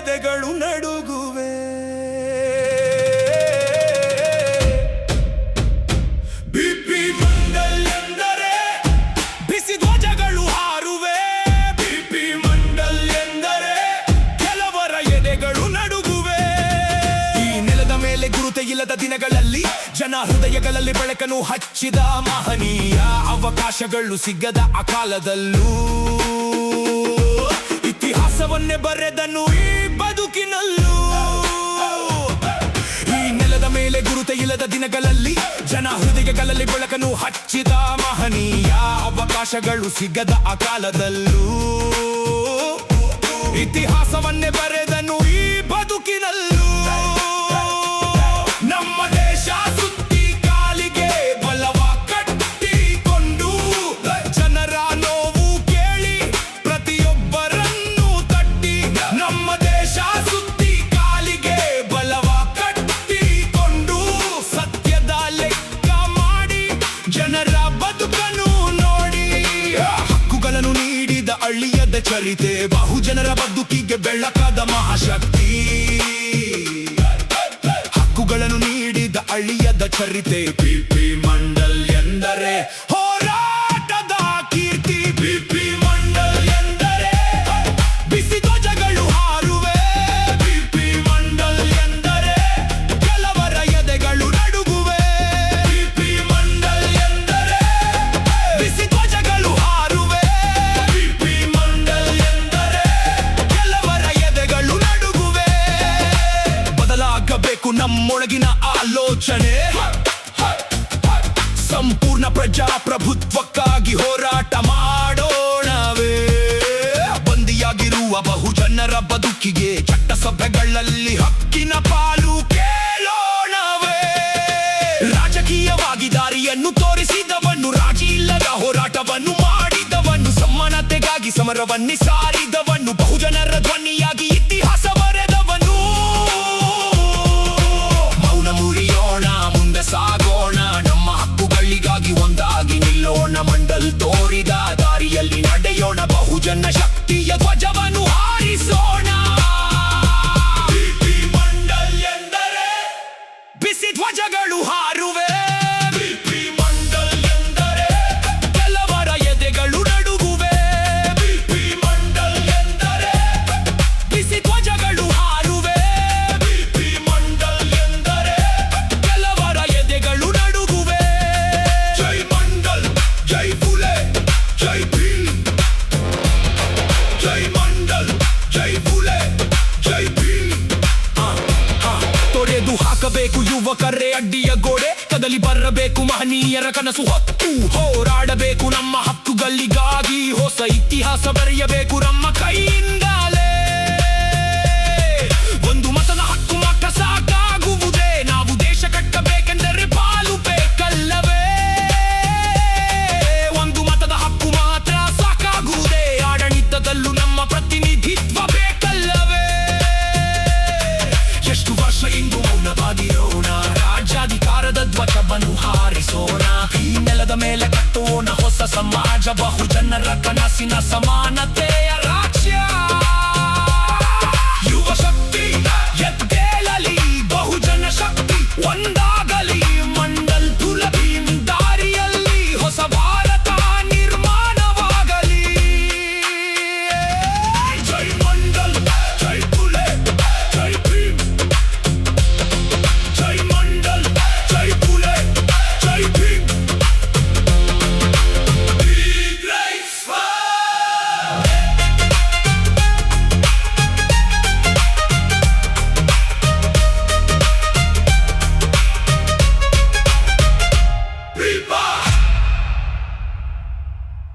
ಎದೆಗಳು ನಡುಗುವೆ. BP Mandal ಎಂದರೆ ಬಿಸಿ ಧ್ವಜಗಳು ಹಾರುವೆ. BP Mandal ಎಂದರೆ ಕೆಲವರ ಎದೆಗಳು ನಡುಗುವೆ. ಈ ನೆಲದ ಮೇಲೆ ಗುರುತೆ ಇಲ್ಲದ ದಿನಗಳಲ್ಲಿ ಜನ ಹೃದಯಗಳಲ್ಲಿ ಬೆಳಕನ್ನು ಹಚ್ಚಿದ ಮಹನೀಯ. ಅವಕಾಶಗಳು ಸಿಗದ ಅಕಾಲದಲ್ಲೂ ಇತಿಹಾಸವನ್ನೇ ಬರೆದನು ಈ ಬದುಕಿನಲ್ಲೂ. ಈ ನೆಲದ ಮೇಲೆ ಗುರುತೆ ಇಲ್ಲದ ದಿನಗಳಲ್ಲಿ ಜನ ಹೃದಯಗಳಲ್ಲಿ ಬೆಳಕನ್ನು ಹಚ್ಚಿದ ಮಹನೀಯ. ಅವಕಾಶಗಳು ಸಿಗದ ಅಕಾಲದಲ್ಲೂ ಇತಿಹಾಸವನ್ನೇ ಬರೆದನು ಈ ಬದುಕಿನಲ್ಲೂ. ನಮ್ಮ ದೇಶ ಸುತ್ತಿ ಕಾಲಿಗೆ ಬಲವ ಕಟ್ಟಿಕೊಂಡು ಜನರ ನೋವು ಕೇಳಿ ಪ್ರತಿಯೊಬ್ಬರನ್ನು ತಟ್ಟಿ. ನಮ್ಮ ದೇಶ ಸುತ್ತಿ ಕಾಲಿಗೆ ಬಲವ ಕಟ್ಟಿಕೊಂಡು ಸತ್ಯದ ಲೆಕ್ಕ ಮಾಡಿ ಜನರ ಬದುಕನ್ನು ನೋಡಿ. ಹಕ್ಕುಗಳನ್ನು ನೀಡಿದ ಅಳಿಯದ ಚರಿತೆ ಬಹುಜನರ ಬದುಕಿಗೆ ಬೆಳಕಾದ ಮಹಾಶಕ್ತಿ. ಹಕ್ಕುಗಳನ್ನು ನೀಡಿದ ಅಳಿಯದ ಚರಿತೆ ಬಿಪಿ ಮಂಡಲ್ ಎಂದರೆ ಹೋರಾಟದ ಕೀರ್ತಿ. ಬಿಪಿ ಮಂಡಲ್ ಎಂದರೆ ಬಿಸಿ ಧ್ವಜಗಳು ಹಾರುವೆ. ಬಿಪಿ ಮಂಡಲ್ ಎಂದರೆ ಕೆಲವರ ಎದೆಗಳು ನಡುಗುವೆ. ಬಿಪಿ ಮಂಡಲ್ ಎಂದರೆ ಬಿಸಿ ಧ್ವಜಗಳು ಹಾರುವೆ. ಬಿಪಿ ಮಂಡಲ್ ಎಂದರೆ ಕೆಲವರ ಎದೆಗಳು ನಡುಗುವೆ. ಬದಲಾಗಬೇಕು ನಮ್ಮೊಳಗಿನ ಆಲೋಚನೆ. ಸಂಪೂರ್ಣ ಪ್ರಜಾಪ್ರಭುತ್ವಕ್ಕಾಗಿ ಹೋರಾಟ ಮಾಡೋಣವೇ. ಬಂದಿಯಾಗಿರುವ ಬಹುಜನರ ಬದುಕಿಗೆ ಚಟ್ಟಸಭೆಗಳಲ್ಲಿ ಹಕ್ಕಿನ ಪಾಲು ಕೇಳೋಣವೇ. ರಾಜಕೀಯವಾಗಿ ದಾರಿಯನ್ನು ತೋರಿಸಿದವನು, ರಾಜಿ ಇಲ್ಲದ ಹೋರಾಟವನ್ನು ಮಾಡಿದವನು, ಸಮಾನತೆಗಾಗಿ ಸಮರವನ್ನೇ ಸಾರಿದವನು, ಬಹುಜನರ ಧ್ವನಿಯಾಗಿ ಇತಿಹಾಸ ಬರೆದವನು. ಮೌನ ಮುರಿಯೋಣ, ಮುಂದೆ ಸಾಗೋಣ, ನಮ್ಮ ಹಕ್ಕುಗಳಿಗಾಗಿ ಒಂದಾಗಿ ನಿಲ್ಲೋಣ. ಮಂಡಲ್ ತೋರಿದ ದಾರಿಯಲ್ಲಿ ನಡೆಯೋಣ, ಬಹುಜನ ಶಕ್ತಿಯ ಧ್ವಜವನ್ನು ಹಾರಿಸೋಣ. ಬಿಪಿ ಮಂಡಲ್ ಎಂದರೆ ಬಿಸಿ ಧ್ವಜಗಳು ಹಾರುವೆ. ಬಿಪಿ ಮಂಡಲ್ ಎಂದರೆ ಕೆಲವರ ಎದೆಗಳು ನಡುಗುವೆ. ಬಿಪಿ ಮಂಡಲ್ ಎಂದರೆ ಬಿಸಿ ಧ್ವಜಗಳು ಹಾರುವೆ. ಬಿಪಿ ಮಂಡಲ್ ಎಂದರೆ ಕೆಲವರ ಎದೆಗಳು ನಡುಗುವೆ. ಜೈ ಮಂಡಲ್, ಜೈ ಫುಲೆ, ಜೈ ಭೀಮ್. ಜೈ ಮಂಡಲ್, ಜೈ ಫುಲೆ, ಜೈ ಭೀಮ್. ತೊಡೆದು ಹಾಕಬೇಕು ಯುವಕರೇ ಅಡ್ಡಿಯ ಗೋಡೆ. ಕದಲಿ ಬರಬೇಕು ಮಹನೀಯರ ಕನಸು ಹೊತ್ತು. ಹೋರಾಡಬೇಕು ನಮ್ಮ ಹಕ್ಕುಗಳಿಗಾಗಿ. ಹೊಸ ಇತಿಹಾಸ ಬರೆಯಬೇಕು ನಮ್ಮ ಕೈಯಿಂದಲೇ. ಒಂದು ಮತದ ಹಕ್ಕು ಮಾತ್ರ ಸಾಕಾಗುವುದೇ. ನಾವು ದೇಶ ಕಟ್ಟಬೇಕೆಂದರೆ ಪಾಲು ಬೇಕಲ್ಲವೇ. ಒಂದು ಮತದ ಹಕ್ಕು ಮಾತ್ರ ಸಾಕಾಗುವುದೇ. ಆಡಳಿತದಲ್ಲೂ ನಮ್ಮ ಪ್ರತಿನಿಧಿತ್ವ ಬೇಕಲ್ಲವೇ. ಎಷ್ಟು ವರ್ಷ ಇಂದು ಮೌನವಾಗಿರೋಣ, ರಾಜ್ಯಾಧಿಕಾರದ ಧ್ವಜವನ್ನು ಹಾರಿಸೋಣ. ಈ ನೆಲದ ಮೇಲೆ ಕಟ್ಟೋಣ ಹೊಸ ಸಮಾಜ, ಬಹುಜನರ ಕನಸಿನ ಸಮಾನತೆಯ